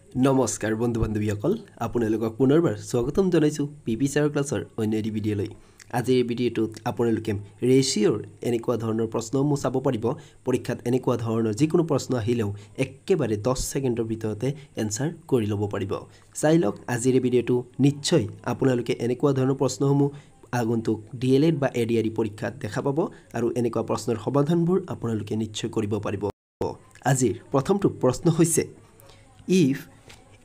নমস্কাৰ বন্ধু বান্ধৱীসকল আপোনালোকক পুনৰবাৰ স্বাগতম জনাইছো পিপি ছাৰ ক্লাছৰ অন্য এটি ভিডিঅ'লৈ আজি এই ভিডিঅ'টোত আপোনালোকে ৰেচিঅ'ৰ এনেকুৱা ধৰণৰ প্ৰশ্নসমূহ চাব পাৰিব পৰীক্ষাত এনেকুৱা ধৰণৰ যিকোনো প্ৰশ্ন আহিলেও একেবাৰে 10 ছেকেণ্ডৰ ভিতৰতে এনসাৰ কৰি ল'ব পাৰিব চাই লওক আজিৰ এই ভিডিঅ'টো নিশ্চয় আপোনালোকে এনেকুৱা ধৰণৰ প্ৰশ্নসমূহ আগন্তুক ডিএলএড বা এডিআৰই পৰীক্ষাত দেখা পাব আৰু এনেকুৱা প্ৰশ্নৰ সমাধানবোৰ আপোনালোকে নিশ্চয় কৰিব পাৰিব আজিৰ প্ৰথমটো প্ৰশ্ন হৈছে if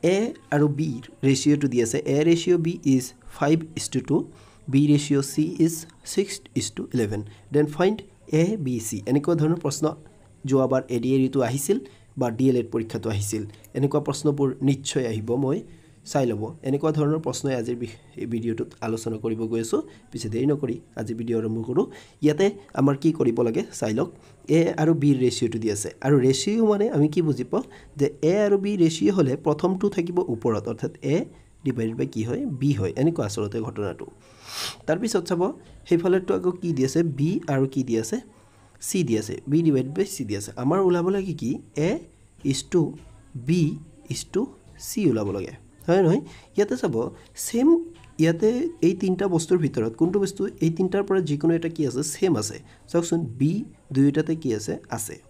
A আৰু B ratio to দিছে A ratio B is 5:2 B ratio C is 6:11 then find A B C এনেকুৱা ধৰণৰ প্ৰশ্ন যোৱাবাৰ এডিআৰই টো আহিছিল বা ডিএলএড পৰীক্ষাটো আহিছিল এনেকুৱা প্ৰশ্নবোৰ নিশ্চয় আহিব মই চাই লব এনেকুৱা ধৰণৰ প্ৰশ্ন আজিৰ এই ভিডিঅ'টোত আলোচনা কৰিব গৈ আছো পিছে দেৰি নকৰি আজি ভিডিঅ' আৰম্ভ কৰো ইয়াতে আমাৰ কি কৰিব লাগে চাই লওক A আৰু B ৰেচিঅ'টো দি আছে আৰু ৰেচিঅ' মানে আমি কি বুজি পাওঁ যে A আৰু B ৰেচিঅ' হলে প্ৰথমটো থাকিব ওপৰত অৰ্থাৎ A ডিভাইডেড বাই কি হয় B হয় এনেকুৱা আসলতে ঘটনাটো তাৰ পিছত চাব হেইফালেটো আকৌ কি দি আছে B আৰু কি দি আছে C দি আছে B ডিভাইডেড বাই C দি আছে আমাৰ ওলাব লাগে কি A B C ওলাব লাগে হয় নহয় ইয়াতে চাব সেম ইয়াতে এই তিনটা বস্তুৰ ভিতৰত কোনটো বস্তু এই তিনটাৰ পৰা যিকোনো এটা কি আছে সেম আছে চাওকচোন বি দুইটাতে কি আছে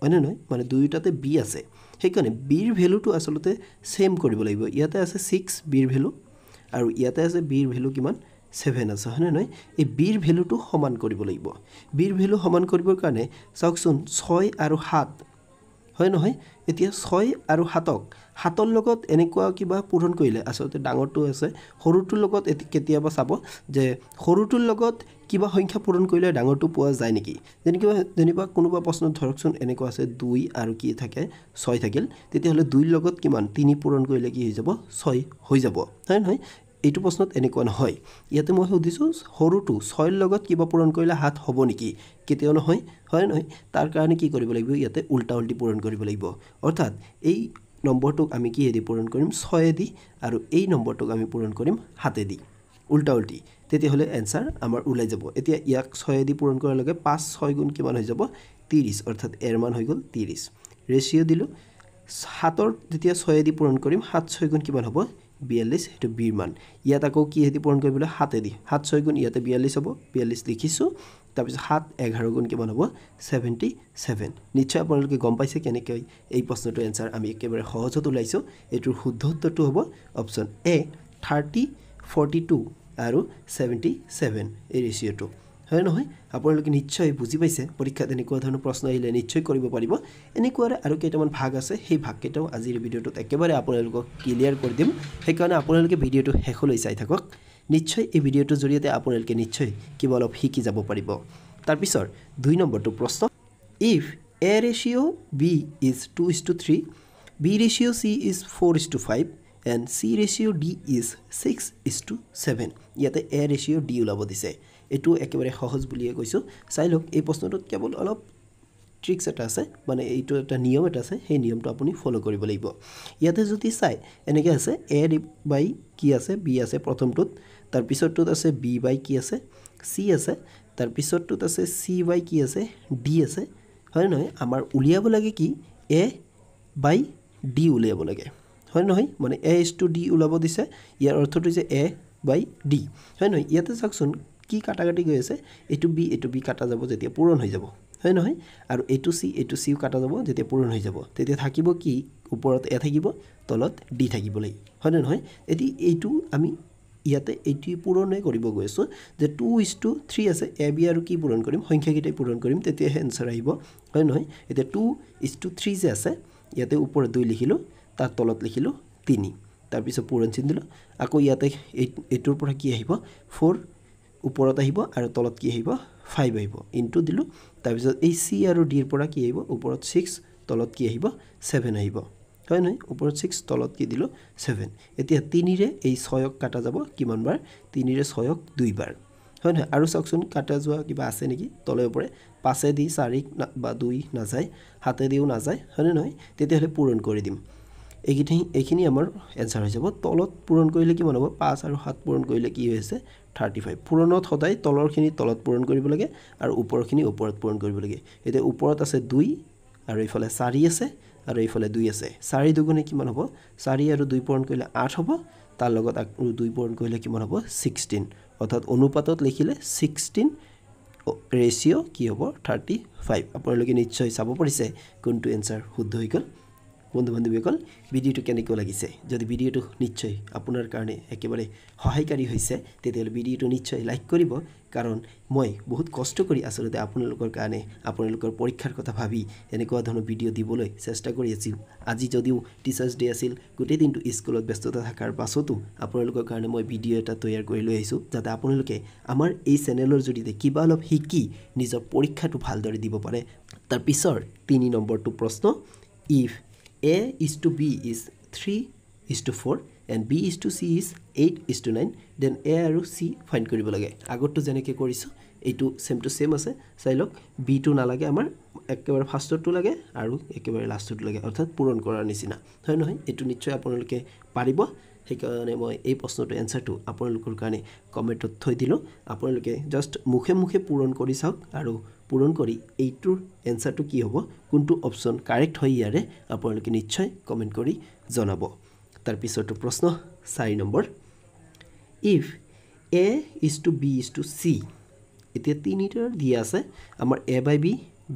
হয় নহয় মানে দুইটাতে বি আছে হেকাৰণে বিৰ ভ্যালুটো আসলতে সেম কৰিব লাগিব ইয়াতে আছে 6 বিৰ ভ্যালু আৰু ইয়াতে আছে বিৰ ভ্যালু কিমান 7 আছে হয় নহয় এই বিৰ ভ্যালুটো সমান কৰিব লাগিব বিৰ ভ্যালু সমান কৰিবৰ কাৰণে চাওকচোন 6 আৰু 7 হয় নহয় এতিয়া 6 আৰু 7ক 7ৰ লগত এনেকুৱা কিবা পূৰণ কৰিলে আসলতে ডাঙৰটো আছে সৰুটোৰ লগত কেতিয়াবা চাব যে সৰুটোৰ লগত কিবা সংখ্যা পূৰণ কৰিলে ডাঙৰটো পোৱা যায় নেকি যেনিবা কোনোবা প্ৰশ্ন ধৰকচোন এনেকুৱা আছে 2 আৰু কি থাকে 6 থাকিল তেতিয়া হলে 2 ৰ লগত কিমান 3 পূৰণ কৰিলে কি হৈ যাব 6 হৈ যাব হয় নহয় এইটো প্ৰশ্নত এনেকুৱা নহয় ইয়াতে মই সুধিছো সৰুটো 6 ৰ লগত কিবা পূৰণ কৰিলে 7 হ'ব নেকি কেতিয়াও নহয় হয় নহয় তাৰ কাৰণে কি কৰিব লাগিব ইয়াতে উল্টা উল্টি পূৰণ কৰিব লাগিব অৰ্থাৎ এই নম্বৰটোক আমি কি হেদি পূৰণ কৰিম 6 দি আৰু এই নম্বৰটোক আমি পূৰণ কৰিম 7 দি উল্টা উল্টি তেতিয়া হলে आंसर আমাৰ ওলাই যাব এতিয়া ইয়াক 6 দি পূৰণ কৰাৰ লগে 5 6 গুণ কিমান হৈ যাব 30 অৰ্থাৎ এৰ মান হৈ গল 30 ৰেচিঅ দিলো 7ৰ যেতিয়া 6 দি পূৰণ কৰিম 7 6 গুণ কিমান হ'ব 42 এটো বিৰ মান ইয়াত আকৌ কি হেদি পূৰণ কৰিবলৈ 7 দি 7 6 গুণ ইয়াতে 42 হ'ব 42 লিখিছো তাৰ পিছত 7 11 গুণ কিমান হ'ব 77 নিশ্চয় আপোনালোকে গম পাইছে কেনেকৈ এই প্ৰশ্নটো आंसर আমি একেবাৰে সহজত উলাইছো এটোৰ শুদ্ধ উত্তৰটো হ'ব অপচন এ 30 42 আৰু 77 এই ৰেচিঅ'টো হয় নহয় আপোনালোকে নিশ্চয় বুজি পাইছে পৰীক্ষাত এনেকুৱা ধৰণৰ প্ৰশ্ন আহিলে নিশ্চয় কৰিব পাৰিব এনেকুৱা আৰু কেইটামান ভাগ আছে সেই ভাগ কেইটাও আজিৰ ভিডিঅ'টোত একেবাৰে আপোনালোকক ক্লিয়াৰ কৰি দিম সেইকাৰণে আপোনালোকে ভিডিঅ'টো শেষলৈ চাই থাকক নিশ্চয় এই ভিডিঅ'টোৰ জৰিয়তে আপোনালোকে নিশ্চয় কিবা অলপ শিকি যাব পাৰিব তাৰ পিছৰ 2 নম্বৰটো প্ৰশ্ন if A ratio B is 2:3 B ratio C is 4:5 and C ratio D is 6:7 ইয়াতে A ratio D ওলাব দিছে এটো একেবাৰে সহজ বুলিয়ে কৈছো চাই লওক এই প্ৰশ্নটোত কেৱল অলপ ট্ৰিক্স এটা আছে মানে এইটো এটা নিয়ম এটা আছে সেই নিয়মটো আপুনি ফলো কৰিব লাগিব ইয়াতে যদি চাই এনেকৈ আছে A বাই কি আছে B আছে প্ৰথমটোত তাৰ পিছৰটোত আছে B বাই কি আছে C আছে তাৰ পিছৰটোত আছে C বাই কি আছে D আছে হয় নহয় আমাৰ উলিয়াব লাগে কি A বাই D উলিয়াব লাগে হয় নহয় মানে A:D ওলাব দিছে ইয়াৰ অৰ্থটো হৈছে A বাই D হয় নহয় ইয়াতে চাওকচোন কি কাটাকাটি গৈ আছে এটো B কাটা যাব যেতিয়া পূৰণ হৈ যাব হয় নহয় আৰু এটো C কাটা যাব যেতিয়া পূৰণ হৈ যাব তেতিয়া থাকিব কি ওপৰত A থাকিব তলত D থাকিব লাগিব হয় নহয় এটি এইটো আমি ইয়াতে এটি পূৰণে কৰিব গৈছো যে 2:3 আছে A B আৰু কি পূৰণ কৰিম সংখ্যা কেইটাই পূৰণ কৰিম তেতিয়া आंसर আহিব হয় নহয় এতিয়া 2:3 যে আছে ইয়াতে ওপৰত 2 লিখিলো তাৰ তলত লিখিলো 3 তাৰ পিছত পূৰণ চিন দিলো আকৌ ইয়াতে এটোৰ পৰা কি আহিব 4 ওপৰত আহিব আৰু তলত কি আহিব 5 আহিব ইনটু দিলো তাৰ পিছত এই C আৰু D ৰ পৰা কি আহিব ওপৰত 6 তলত কি আহিব 7 আহিব হয় নহয় ওপৰত 6 তলত কি দিলো 7 এতিয়া 3 ৰে এই 6ক কাটা যাব কিমান বাৰ 3 ৰে 6ক 2 বাৰ হয় নহয় আৰু চাওকচোন কাটা যোৱা কিবা আছে নেকি তলে ওপৰে 5 দি 4 বা 2 না যায় 7 দিও না যায় হয় নহয় তেতিয়া হলে পূৰণ কৰি দিম এইখিনি আমাৰ आंसर হৈ যাব তলত পূৰণ কৰিলে কিমান হ'ব 5 আৰু 7 পূৰণ কৰিলে কি হৈছে 35 পূৰণত সদায় তলৰখিনি তলত পূৰণ কৰিব লাগে আৰু ওপৰখিনি ওপৰত পূৰণ কৰিব লাগে এতিয়া ওপৰত আছে 2 আৰু ইফালে 4 আছে আৰু এইফালে 2 আছে 4 দুগুণে কিমান হ'ব 4 আৰু 2 পূৰণ কৰিলে 8 হ'ব তাৰ লগত আৰু 2 পূৰণ কৰিলে কিমান হ'ব 16 অৰ্থাৎ অনুপাতত লিখিলে 16 ৰেশিও কি হ'ব 35 আপোনালোকে নিশ্চয় চাব পাৰিছে কোনটো এনসাৰ শুদ্ধ হৈ গ'ল বন্ধু বান্ধৱীসকল ভিডিওটো কেনেকৈ লাগিছে যদি ভিডিওটো নিশ্চয় আপোনাৰ কাৰণে একেবাৰে সহায়কাৰী হৈছে তেতিয়াহ'লে ভিডিওটো নিশ্চয় লাইক কৰিব কাৰণ মই বহুত কষ্ট কৰি আসলতে আপোনালোকৰ কাৰণে আপোনালোকৰ পৰীক্ষাৰ কথা ভাবি এনেকুৱা ধৰণৰ ভিডিও দিবলৈ চেষ্টা কৰি আছো আজি যদিও টিচাৰ্ছ ডে আছিল গোটেই দিনটো স্কুলত ব্যস্ততা থকাৰ পাছতো আপোনালোকৰ কাৰণে মই ভিডিও এটা তৈয়াৰ কৰি লৈ আহিছো যাতে আপোনালোকে আমাৰ এই চেনেলৰ জৰিয়তে কিবা অলপ শিকি নিজৰ পৰীক্ষাটো ভালদৰে দিব পাৰে তাৰ পিছৰ 3 নম্বৰটো প্ৰশ্ন if A is to B is 3:4 and B is to C is 8:9 then A আৰু C ফাইন্ড কৰিব লাগে আগৰটো যেনেকৈ কৰিছো এইটো সেম টু সেম আছে চাই লওক B টো নালাগে আমাৰ একেবাৰে ফাৰ্ষ্টটো লাগে আৰু একেবাৰে লাষ্টটো লাগে অৰ্থাৎ পূৰণ কৰাৰ নিচিনা হয় নহয় এইটো নিশ্চয় আপোনালোকে পাৰিব সেইকাৰণে মই এই প্ৰশ্নটো এনসাৰটো আপোনালোকৰ কাৰণে কমেন্টত থৈ দিলো আপোনালোকে জাস্ট মুখে মুখে পূৰণ কৰি চাওক আৰু পূৰণ কৰি এইটোৰ এনসাৰটো কি হ'ব কোনটো অপচন কাৰেক্ট হয় ইয়াৰে আপোনালোকে নিশ্চয় কমেন্ট কৰি জনাব তাৰ পিছৰটো প্ৰশ্ন 4 number if A is to B is to C এতিয়া তিনিটাৰ দিয়া আছে আমাৰ A by B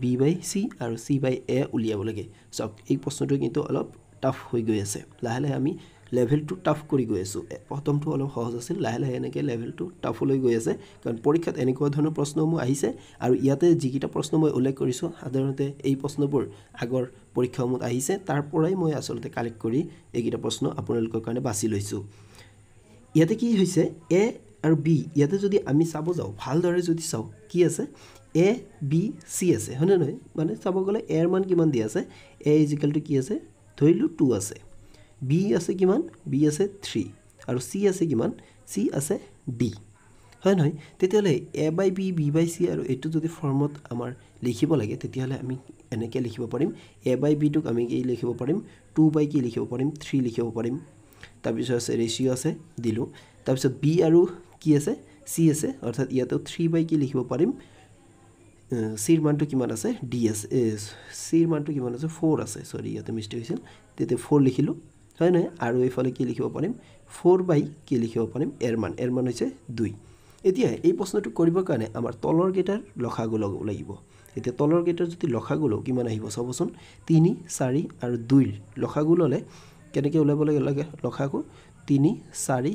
B by C আৰু C by A উলিয়াব লাগে সব এই প্ৰশ্নটো কিন্তু অলপ টাফ হৈ গৈ আছে লাহে লাহে আমি লেভেলটো টাফ কৰি গৈ আছো প্ৰথমটো অলপ সহজ আছিল লাহে লাহে এনেকৈ লেভেলটো টাফ হৈ গৈ আছে কাৰণ পৰীক্ষাত এনেকুৱা ধৰণৰ প্ৰশ্নসমূহ আহিছে আৰু ইয়াতে যিকিটা প্ৰশ্ন মই উল্লেখ কৰিছো সাধাৰণতে এই প্ৰশ্নবোৰ আগৰ পৰীক্ষাসমূহত আহিছে তাৰ পৰাই মই আসলতে কালেক্ট কৰি এইকিটা প্ৰশ্ন আপোনালোকৰ কাৰণে বাছি লৈছো ইয়াতে কি হৈছে A আৰু B ইয়াতে যদি আমি চাব যাও ভালদৰে যদি চাও কি আছে A B C আছে হয়নে নহয় মানে চাব গলে A এর মান কিমান দিয়া আছে A = কি আছে ধৰিলো 2 আছে B আছে কিমান B আছে 3 আৰু C আছে কিমান C আছে D হয় নহয় তেতিয়ালে A by B B by C আৰু এটো যদি ফৰ্মত আমাৰ লিখিব লাগে তেতিয়ালে আমি এনেকৈ লিখিব পাৰিম A by B টোক আমি কি লিখিব পাৰিম 2 by কি লিখিব পাৰিম 3 লিখিব পাৰিম তাৰ পিছত আছে ৰেশিও আছে দিলো তাৰ পিছত B আৰু কি আছে C আছে অৰ্থাৎ ইয়াতো 3 by কি লিখিব পাৰিম C ৰ মানটো কিমান আছে D আছে C ৰ মানটো কিমান আছে 4 আছে সৰি ইয়াতে মিস্টেক হৈছিল তেতে 4 লিখিলো হয় নহয় আৰু এইফালে কি লিখিব পাৰিম 4 by কি লিখিব পাৰিম এৰ মান হৈছে 2 এতিয়া এই প্ৰশ্নটো কৰিবৰ কাৰণে আমাৰ তলৰ গেটাৰ লখাগু লগাব লাগিব এতিয়া তলৰ গেটাৰ যদি লখাগু কিমান আহিব চাবচোন 3 4 আৰু 2 লখাগু ললে কেনেকৈ উলাব লাগে লখাগু 3 4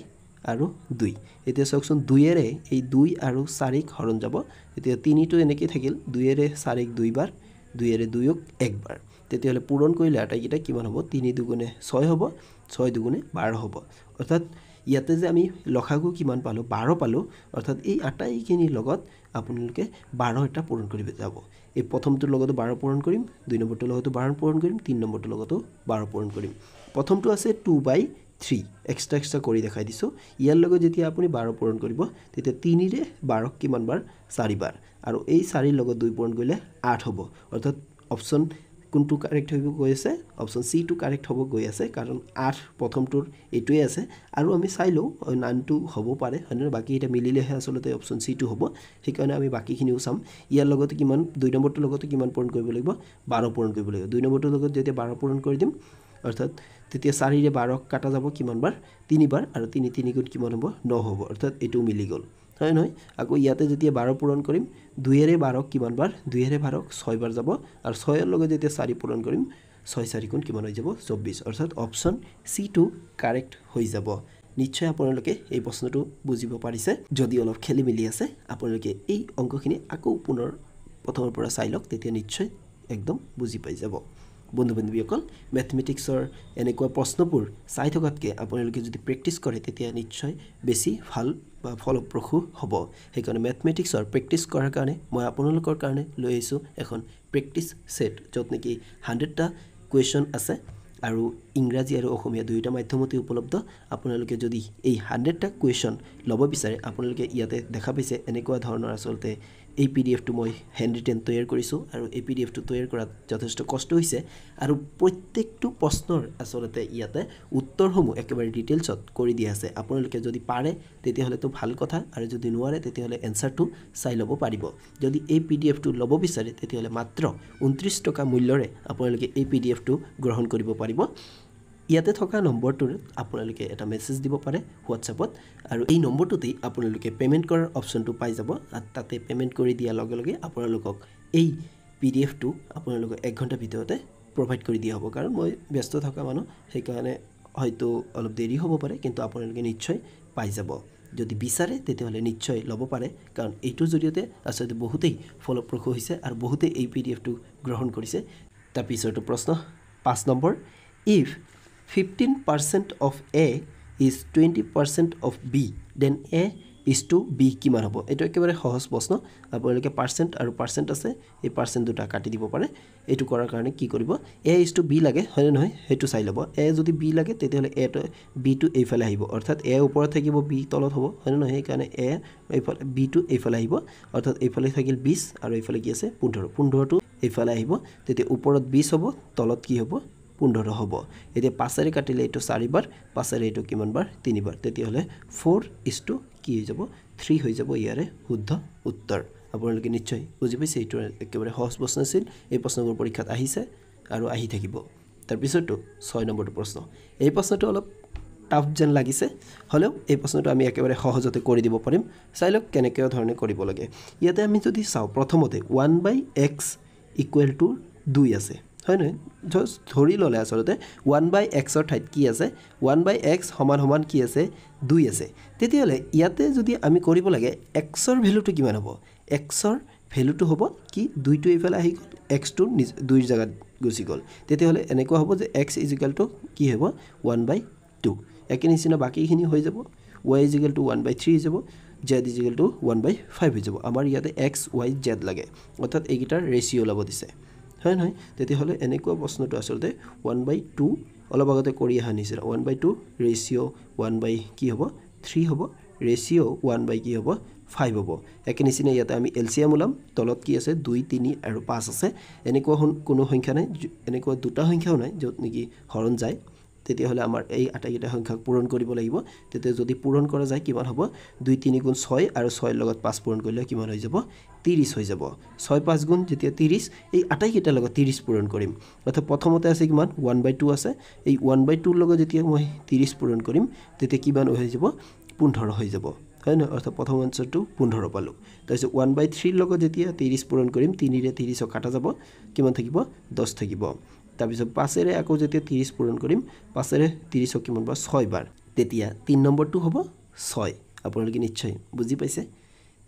আৰু 2 এতিয়া চাওকচোন 2 এৰে এই 2 আৰু 4 ক হৰণ যাব এতিয়া 3 টো এনেকৈ থাকিল 2 এৰে 4 ক 2 বাৰ 2 এৰে 2 ক এক বাৰ তেতিয়ালে পূৰণ কৰিলে আটাইকিটা কিমান হ'ব 3 দুগুণে 6 হ'ব 6 দুগুণে 12 হ'ব অৰ্থাৎ ইয়াতে যে আমি লখাগু কিমান পালো 12 পালো অৰ্থাৎ এই আটাইখিনি লগত আপোনালোকে 12 এটা পূৰণ কৰিব যাব এই প্ৰথমটোৰ লগতো 12 পূৰণ কৰিম 2 নম্বৰটোৰ লগতো 12 পূৰণ কৰিম 3 নম্বৰটোৰ লগতো 12 পূৰণ কৰিম প্ৰথমটো আছে 2/3 এক্সট্ৰা কৰি দেখাই দিছো ইয়াৰ লগত যেতিয়া আপুনি 12 পূৰণ কৰিব তেতিয়া 3 ৰে 12 কিমান বাৰ 4 বাৰ আৰু এই 4 ৰ লগত 2 পূৰণ কৰিলে 8 হ'ব অৰ্থাৎ অপচন কোনটো কাৰেক্ট হ'ব গৈ আছে অপচন সি টো কাৰেক্ট হ'ব গৈ আছে কাৰণ 8 প্ৰথমটোৰ এটোই আছে আৰু আমি চাইলো নানটো হ'ব পাৰে হয়নে বাকি এটা মিলিলেহে আসলতে অপচন সি টো হ'ব সেইকাৰণে আমি বাকিখিনিও চাম ইয়াৰ লগত কিমান 2 নম্বৰটোৰ লগত কিমান পূৰণ কৰিব লাগিব 12 পূৰণ কৰিব লাগিব 2 নম্বৰটোৰ লগত যেতিয়া 12 পূৰণ কৰি দিম অৰ্থাৎ তেতিয়া 4 ৰে 12 কাটা যাব কিমান বাৰ 3 বাৰ আৰু 3 3 গুণ কিমান হ'ব 9 হ'ব অৰ্থাৎ এটো মিলি গল হয় নহয় আকৌ ইয়াতে যেতিয়া 12 পূৰণ কৰিম 2 ৰে 12 কিমান বাৰ 2 ৰে 12 6 বাৰ যাব আৰু 6 ৰ লগত যেতিয়া 4 পূৰণ কৰিম 6 4 গুণ কিমান হৈ যাব 24 অৰ্থাৎ অপচন সি টো কাৰেক্ট হৈ যাব নিশ্চয় আপোনালোকে এই প্ৰশ্নটো বুজিব পাৰিছে যদি অলপ খেলি মিলি আছে আপোনালোকে এই অংকখিনি আকৌ পুনৰ প্ৰথমৰ পৰা চাই লওক তেতিয়া নিশ্চয় একদম বুজি পাই যাব বন্ধু বান্ধৱীসকল ম্যাথমেটিক্সৰ এনেকুৱা প্ৰশ্নবোৰ চাই থকাতকে আপোনালোকে যদি প্ৰেক্টিস কৰে তেতিয়া নিশ্চয় বেছি ভাল বা ফলপ্ৰসূ হ'ব সেইকাৰণে ম্যাথমেটিক্সৰ প্ৰেক্টিস কৰাৰ কাৰণে মই আপোনালোকৰ কাৰণে লৈ আহিছো এখন প্ৰেক্টিস সেট যত নেকি 100টা কোৱেশ্চন আছে আৰু ইংৰাজী আৰু অসমীয়া দুইটা মাধ্যমতে উপলব্ধ আপোনালোকে যদি এই 100টা কোৱেশ্চন লব বিচাৰে আপোনালোকে ইয়াতে দেখা পাইছে এনেকুৱা ধৰণৰ আসলতে এই পিডিএফটো মই হ্যান্ড ৰিটেন তৈয়াৰ কৰিছোঁ আৰু এই পিডিএফটো তৈয়াৰ কৰাত যথেষ্ট কষ্ট হৈছে আৰু প্ৰত্যেকটো প্ৰশ্নৰ আসলতে ইয়াতে উত্তৰসমূহ একেবাৰে ডিটেইলছত কৰি দিয়া আছে আপোনালোকে যদি পাৰে তেতিয়াহ'লে তো ভাল কথা আৰু যদি নোৱাৰে তেতিয়াহ'লে এনসাৰটো চাই ল'ব পাৰিব যদি এই পিডিএফটো ল'ব বিচাৰে তেতিয়াহ'লে মাত্ৰ 29 টকা মূল্যৰে আপোনালোকে এই পিডিএফটো গ্ৰহণ কৰিব পাৰিব ইয়াতে থকা নম্বৰটোৰ আপোনালোকে এটা মেছেজ দিব পাৰে হোৱাটছআপত আৰু এই নম্বৰটোতেই আপোনালোকে পেমেন্ট কৰাৰ অপচনটো পাই যাব আৰু তাতে পেমেন্ট কৰি দিয়া লগে লগে আপোনালোকক এই পিডিএফটো আপোনালোকক 1 ঘণ্টা ভিতৰতে প্ৰভাইড কৰি দিয়া হ'ব কাৰণ মই ব্যস্ত থকা মানুহ সেইকাৰণে হয়তো অলপ দেৰি হ'ব পাৰে কিন্তু আপোনালোকে নিশ্চয় পাই যাব যদি বিচাৰে তেতিয়াহ'লে নিশ্চয় ল'ব পাৰে কাৰণ এইটোৰ জৰিয়তে আসলে বহুতেই ফলপ্ৰসূ হৈছে আৰু বহুতেই এই পিডিএফটো গ্ৰহণ কৰিছে তাৰ পিছৰটো প্ৰশ্ন 5 number if 15% of A is 20% of B then A is to B কিমান হ'ব এটো একেবাৰে সহজ প্ৰশ্ন আপোনালোকে পাৰ্সেন্ট আৰু পাৰ্সেন্ট আছে এই পাৰ্সেন্ট দুটা কাটি দিব পাৰে এটো কৰাৰ কাৰণে কি কৰিব A is to B লাগে হয় নহয় হেতু চাই লব A যদি B লাগে তেতিয়াহলে A to B to এইফালে আহিব অৰ্থাৎ A ওপৰত থাকিব B তলত হ'ব হয় নহয় এই কাৰণে A এইফালে B to এইফালে আহিব অৰ্থাৎ এইফালে থাকিল 20 আৰু এইফালে কি আছে 15 টো এইফালে আহিব তেতিয়া ওপৰত 20 হ'ব তলত কি হ'ব 15 হ'ব এতিয়া 5 ৰে কাটিলে এটো 4 বাৰ 5 ৰে এটো কিমান বাৰ 3 বাৰ তেতিয়াহলে 4 কি হৈ যাব 3 হৈ যাব ইয়াৰে শুদ্ধ উত্তৰ আপোনালোকে নিশ্চয় বুজি পাইছে এটো একেবাৰে সহজ প্ৰশ্ন আছিল এই প্ৰশ্নবোৰ পৰীক্ষাত আহিছে আৰু আহি থাকিব তাৰ পিছৰটো 6 নম্বৰটো প্ৰশ্ন এই প্ৰশ্নটো অলপ টাফ যেন লাগিছে হলেও এই প্ৰশ্নটো আমি একেবাৰে সহজতে কৰি দিব পাৰিম চাইলক কেনেকৈ ধৰণে কৰিব লাগে ইয়াতে আমি যদি চাও প্ৰথমতে 1/x = 2 আছে হয় নহয় জাস্ট ধৰি ললে আসলতে 1/x ৰ ঠাইত কি আছে 1/x সমান সমান কি আছে 2 আছে তেতিয়াহলে ইয়াতে যদি আমি কৰিব লাগে x ৰ ভ্যালুটো কিমান হ'ব x ৰ ভ্যালুটো হ'ব কি 2 টো এইফালে আহি গল x টো 2 ৰ জায়গাত গুচি গল তেতিয়াহলে এনেকুৱা হ'ব যে x = কি হ'ব 1/2 একে নিচিনা বাকিখিনি হৈ যাব y = 1/3 হৈ যাব z = 1/5 হৈ যাব আমাৰ ইয়াতে x y z লাগে অৰ্থাৎ এইগিটাৰ ৰেশিও লব দিছে হয় নহয় তেতিয়াহলে এনেকুৱা প্ৰশ্নটো আসলতে 1/2 অলপ আগতে কৰি আহা নিছিল 1/2 ৰেশিও 1/ কি হ'ব 3 হ'ব ৰেশিও 1/ কি হ'ব 5 হ'ব একে নিচিনা ইয়াতে আমি এলসিএম উলাম তলত কি আছে 2 3 আৰু 5 আছে এনেকুৱা কোনো সংখ্যা নাই এনেকুৱা দুটা সংখ্যাও নাই যত নেকি হৰণ যায় তেতিয়াহলে আমাৰ এই আটাইকেইটা সংখ্যাক পূৰণ কৰিব লাগিব তেতিয়া যদি পূৰণ কৰা যায় কিমান হ'ব 2 3 গুণ 6 আৰু 6 ৰ লগত 5 পূৰণ কৰিলে কিমান হৈ যাব 30 হৈ যাব 6 5 গুণ যেতিয়া 30 এই আটাইকেইটা লগত 30 পূৰণ কৰিম অৰ্থাৎ প্ৰথমতে আছে কিমান 1/2 আছে এই 1/2 ৰ লগত যেতিয়া মই 30 পূৰণ কৰিম তেতিয়া কিমান হৈ যাব 15 হৈ যাব হয় না অৰ্থাৎ প্ৰথম আনসাৰটো 15 পালো তাৰপিছত 1/3 ৰ লগত যেতিয়া 30 পূৰণ কৰিম 3 ৰে 30 কাটা যাব কিমান থাকিব 10 থাকিব তাৰপিছত 5 ৰে আকৌ যেতিয়া 30 পূৰণ কৰিম 5 ৰে 30 কিমান বাৰ 6 বাৰ তেতিয়া 3 নম্বৰটো হ'ব 6 আপোনালোকে নিশ্চয় বুজি পাইছে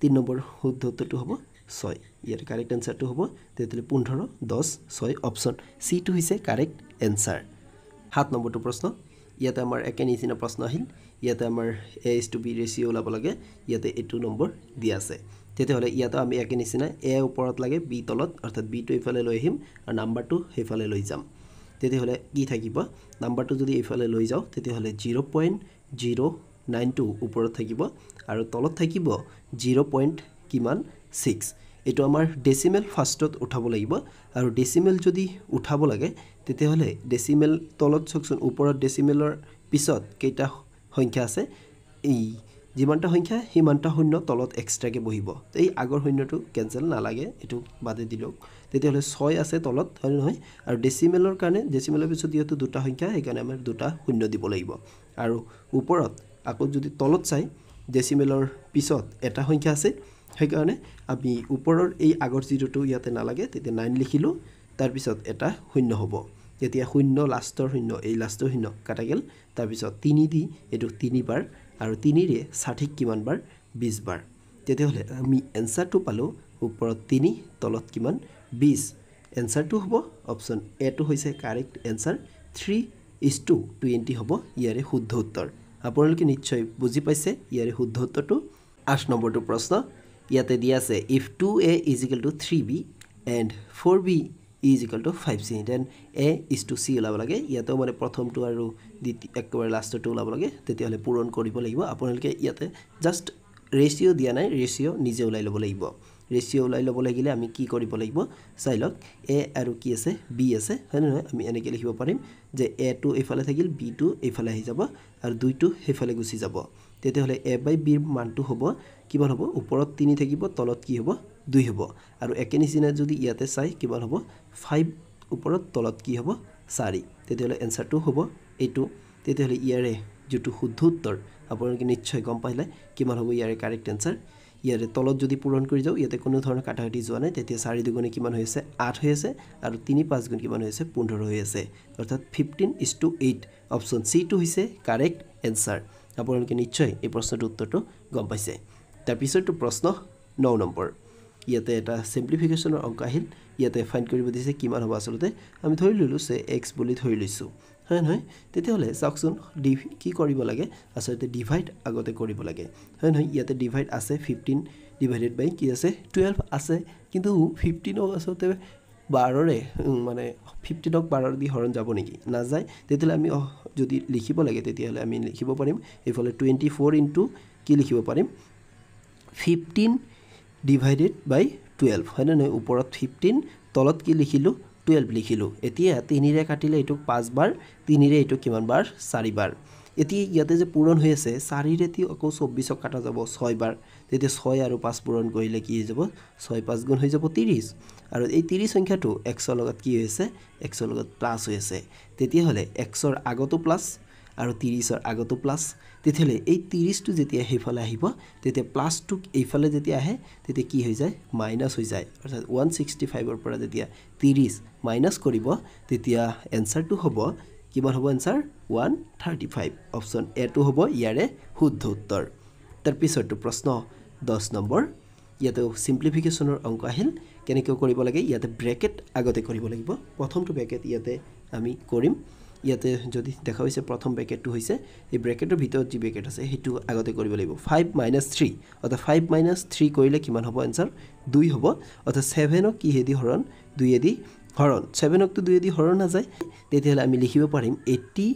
3 নম্বৰ শুদ্ধ উত্তৰটো হ'ব 6 ইয়াৰ কাৰেক্ট আনসাৰটো হ'ব তেতিয়ালে 15 10 6 অপচন সি টো হৈছে কাৰেক্ট আনসাৰ 7 নম্বৰটো প্ৰশ্ন ইয়াতে আমাৰ একে নিচিনা প্ৰশ্ন আহিল ইয়াতে আমাৰ a:b ৰেশিও ওলাব লাগে ইয়াতে এটো নম্বৰ দিয়া আছে তেতিয়াহলে ইয়াতে আমি একে নিচিনা a ওপৰত লাগে b তলত অৰ্থাৎ b টো ইফালে লৈ আহিম আৰু নাম্বাৰটো হেফালে লৈ যাম তেতিয়াহলে কি থাকিব নাম্বাৰটো যদি ইফালে লৈ যাও তেতিয়াহলে 0.092 ওপৰত থাকিব আৰু তলত থাকিব 0. কিমান 6 এটো আমাৰ ডেসিমেল ফাৰ্ষ্টত উঠাব লাগিব আৰু ডেসিমেল যদি উঠাব লাগে তেতিয়াহলে ডেসিমেল তলত সেকশন ওপৰত ডেসিমেলৰ পিছত কেইটা সংখ্যা আছে এই যিমানটা সংখ্যা হিমানটা শূন্য তলত এক্সট্ৰাকে বহিব এই আগৰ শূন্যটো কেনসেল নালাগে এটো বাদে দিলক তেতিয়াহলে 6 আছে তলত হয় নহয় আৰু ডেসিমেলৰ কাৰণে ডেসিমেলৰ পিছত যেটো দুটা সংখ্যা একাৰণে আমাৰ দুটা শূন্য দিব লাগিব আৰু ওপৰত আকৌ যদি তলত চাই ডেসিমেলৰ পিছত এটা সংখ্যা আছে সেইকাৰণে আমি ওপৰৰ এই আগৰ জিৰোটো ইয়াতে নালাগে তেতিয়া 9 লিখিলো তাৰ পিছত এটা শূন্য হ'ব তেতিয়া শূন্য লাষ্টৰ শূন্য এই লাষ্টৰ শূন্য কাটা গেল তাৰ পিছত 3 দি এটো 3 বাৰ আৰু 3 ৰে 60 কিমান বাৰ 20 বাৰ তেতিয়াহলে আমি এনসাৰটো পালো ওপৰত 3 তলত কিমান 20 এনসাৰটো হ'ব অপচন এ টো হৈছে কাৰেক্ট এনসাৰ 3:20 হ'ব ইয়াৰে শুদ্ধ উত্তৰ আপোনালোকে নিশ্চয় বুজি পাইছে ইয়াৰে শুদ্ধ উত্তৰটো 8 নম্বৰটো প্ৰশ্ন ইয়াতে দিয়া আছে if 2a = 3b and 4b = 5c then a is to c ওলাব লাগে ইয়াতে মানে প্ৰথমটো আৰু একেবাৰে লাষ্টটো ওলাব লাগে তেতিয়াহলে পূৰণ কৰিব লাগিব আপোনালোকে ইয়াতে জাস্ট ৰেশিও দিয়া নাই ৰেশিও নিজে ওলাই ল'ব লাগিব ৰেচিঅ' ওলাই ল'ব লাগিলে আমি কি কৰিব লাগিব চাই লওক এ আৰু কি আছে বি আছে হয় নহয় আমি এনেকৈ লিখিব পাৰিম যে এটো এইফালে থাকিল বিটো এইফালে আহি যাব আৰু 2টো সেইফালে গুচি যাব তেতিয়াহ'লে a বাই b ৰ মানটো হ'ব কিমান হ'ব ওপৰত 3 থাকিব তলত কি হ'ব 2 হ'ব আৰু একে নিচিনা যদি ইয়াতে চাই কিমান হ'ব 5 ওপৰত তলত কি হ'ব 4 তেতিয়াহ'লে এনসাৰটো হ'ব এইটো তেতিয়াহ'লে ইয়াৰে যেটো শুদ্ধ উত্তৰ আপোনালোকে নিশ্চয় গম পাইলে কিমান হ'ব ইয়াৰে কাৰেক্ট এনসাৰ ইয়াৰে তলত যদি পূৰণ কৰি যাও ইয়াতে কোনো ধৰণৰ কাটাকাটি যোৱা নাই তেতিয়া 4 দুগুণে কিমান হৈ আছে 8 হৈ আছে আৰু 3 5 গুণ কিমান হৈ আছে 15 হৈ আছে অৰ্থাৎ 15:8 অপচন সি টো হৈছে কাৰেক্ট এনসাৰ আপোনালোকে নিশ্চয় এই প্ৰশ্নটোৰ উত্তৰটো গম পাইছে তাৰ পিছৰটো প্ৰশ্ন 9 নম্বৰ ইয়াতে এটা সিম্পলিফিকেশনৰ অংক আহিল ইয়াতে ফাইন্ড কৰিব দিছে কিমান হ'ব আসলতে আমি ধৰি ললো যে x বুলি ধৰি লৈছো হয় নহয় তেতিয়াহলে চাওকচোন কি কৰিব লাগে আসলতে ডিভাইড আগতে কৰিব লাগে হয় নহয় ইয়াতে ডিভাইড আছে 15 ডিভাইডেড বাই কি আছে 12 আছে কিন্তু 15 আসলতে 12 ৰে মানে 15 ক 12 দি হৰণ যাব নেকি না যায় তেতিয়ালে আমি যদি লিখিব লাগে তেতিয়ালে আমি লিখিব পাৰিম এফালে 24 ইনটু কি লিখিব পাৰিম 15 ডিভাইডেড বাই 12 হয় না ওপৰত 15 তলত কি লিখিলো 12 লিখিলো এতিয়া 3 ৰে কাটিলে এটো 5 বাৰ 3 ৰে এটো কিমান বাৰ 4 বাৰ এতিয়া ইয়াতে যে পূৰণ হৈ আছে 4 ৰে তি আকৌ 24 ক কাটা যাব 6 বাৰ তেতিয়া 6 আৰু 5 পূৰণ কৰিলে কি হৈ যাব 6 5 গুণ হৈ যাব 30 আৰু এই 30 সংখ্যাটো x ৰ লগত কি হৈছে x ৰ লগত প্লাস হৈ আছে তেতিয়া হলে x ৰ আগতো প্লাস আৰু 30 ৰ আগতো প্লাস তেতিয়ালে এই 30 টো যেতিয়া হেফালে আহিব তেতিয়া প্লাস টো এইফালে যেতিয়া আহে তেতিয়া কি হৈ যায় মাইনাস হৈ যায় অৰ্থাৎ 165 ৰ পৰা যেতিয়া 30 মাইনাস কৰিব তেতিয়া এনসাৰটো হ'ব কিমান হ'ব এনসাৰ 135 অপচন এ টো হ'ব ইয়াৰে শুদ্ধ উত্তৰ তাৰ পিছৰটো প্ৰশ্ন 10 নম্বৰ ইয়াতে সিম্পলিফিকেশনৰ অংক আহিল কেনেকৈ কৰিব লাগে ইয়াতে ব্ৰেকেট আগতে কৰিব লাগিব প্ৰথমটো ব্ৰেকেট ইয়াতে আমি কৰিম ইয়াতে যদি দেখা হৈছে প্ৰথম ব্ৰেকেটটো হৈছে এই ব্ৰেকেটৰ ভিতৰত যি ব্ৰেকেট আছে হেতু আগতে কৰিব লাগিব 5 - 3 অৰ্থাৎ 5 - 3 কৰিলে কিমান হ'ব आंसर 2 হ'ব অৰ্থাৎ 7 ক কি হেদি হৰণ 2 এদি হৰণ 7 ক তো 2 এদি হৰণ না যায় তেতিয়ালে আমি লিখিব পাৰিম 80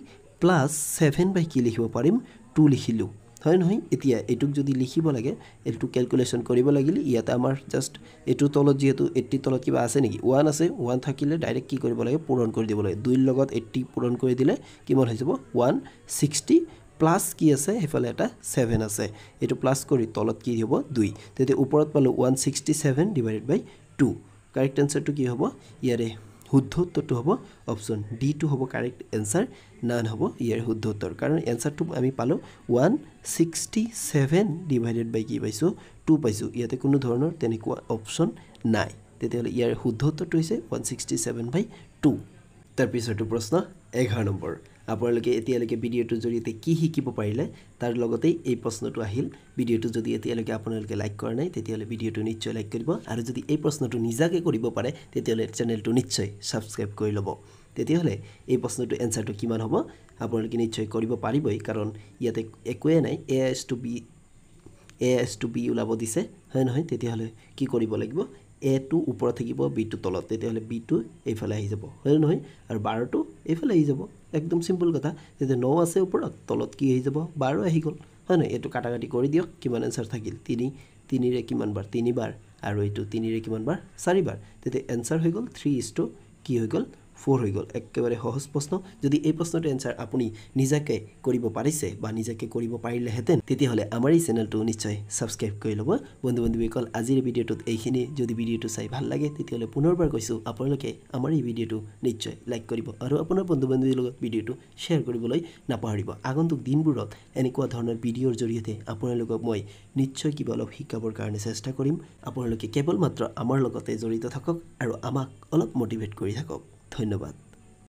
+ 7 বাই কি লিখিব পাৰিম 2 লিখিলো হয় নহয় এতিয়া এটুক যদি লিখিব লাগে এটু ক্যালকুলেশন কৰিব লাগিল ইয়াতে আমাৰ জাস্ট এটু তলত যেহেতু 80 তলত কিবা আছে নেকি 1 আছে 1 থাকিলে ডাইৰেক্ট কি কৰিব লাগে পূৰণ কৰি দিব লাগে 2 ৰ লগত 80 পূৰণ কৰি দিলে কিমান হৈ যাব 160 প্লাস কি আছে হেফালে এটা 7 আছে এটু প্লাস কৰি তলত কি হ'ব 2 তেতে ওপৰত পালো 167 ডিভাইডেড বাই 2 কাৰেক্ট आंसरটো কি হ'ব ইয়াৰে শুদ্ধ উত্তৰটো হ'ব অপচন ডি টো হ'ব কাৰেক্ট आंसर নান হ'ব ইয়াৰ শুদ্ধ উত্তৰ কাৰণ आंसरটো আমি পালো 167 ডিভাইডেড বাই কি পাইছো 2 পাইছো ইয়াতে কোনো ধৰণৰ তেনেকুৱা অপচন নাই তেতিয়ালে ইয়াৰ শুদ্ধ উত্তৰটো হৈছে 167 বাই 2 তাৰ পিছৰটো প্ৰশ্ন 11 নম্বৰ আপোনালোকে এতিয়ালৈকে ভিডিওটো জৰিয়তে কি শিকিব পাৰিলে তাৰ লগতে এই প্ৰশ্নটো আহিল ভিডিওটো যদি এতিয়ালৈকে আপোনালোকে লাইক কৰা নাই তেতিয়ালে ভিডিওটো নিশ্চয় লাইক কৰিব আৰু যদি এই প্ৰশ্নটো নিজাকে কৰিব পাৰে তেতিয়ালে চেনেলটো নিশ্চয় সাবস্ক্ৰাইব কৰি ল'ব তেতিয়ালে এই প্ৰশ্নটো এনসাৰটো কিমান হ'ব আপোনালোকে নিশ্চয় কৰিব পাৰিবই কাৰণ ইয়াতে একোৱে নাই a to b ওলাব দিছে হয় নহয় তেতিয়ালে কি কৰিব লাগিব a টো ওপৰত থাকিব b টো তলত তেতিয়ালে b টো এইফালে আহি যাব হয় নহয় আৰু 12 টো এইফালে আহি যাব একদম সিম্পল কথা যেতিয়া 9 আছে ওপৰত তলত কি আহি যাব 12 আহি গল হয় নহয় এটো কাটাকাটি কৰি দিয়ক কিমান आंसर থাকিল 3 ৰে কিমান বাৰ 3 বাৰ আৰু এটো 3 ৰে কিমান বাৰ 4 বাৰ তেতিয়া आंसर হৈ গল 3 কি হৈ গল 4 হৈ গল একেবাৰে সহজ প্ৰশ্ন যদি এই প্ৰশ্নটো आंसर আপুনি নিজাকে কৰিব পাৰিছে বা নিজাকে কৰিব পাৰিলে হেতেন তেতিয়াহলে আমাৰ এই চেনেলটো নিশ্চয় সাবস্ক্ৰাইব কৰি ল'ব বন্ধু-বান্ধৱীসকল আজিৰ ভিডিওটোত এইখিনি যদি ভিডিওটো চাই ভাল লাগে তেতিয়াহলে পুনৰবাৰ কৈছো আপোনালোকে আমাৰ এই ভিডিওটো নিশ্চয় লাইক কৰিব আৰু আপোনাৰ বন্ধু-বান্ধৱীৰ লগত ভিডিওটো শেয়াৰ কৰিবলৈ নাপাহৰিব আগন্তুক দিনবোৰত এনেকুৱা ধৰণৰ ভিডিওৰ জৰিয়তে আপোনালোকক মই নিশ্চয় কিবা অলপ শিকাবৰ কাৰণে চেষ্টা কৰিম আপোনালোকে কেৱল মাত্ৰ আমাৰ লগতে জড়িত থাকক আৰু আমাক অলপ মোটিভেট কৰি থাকক ধন্যবাদ।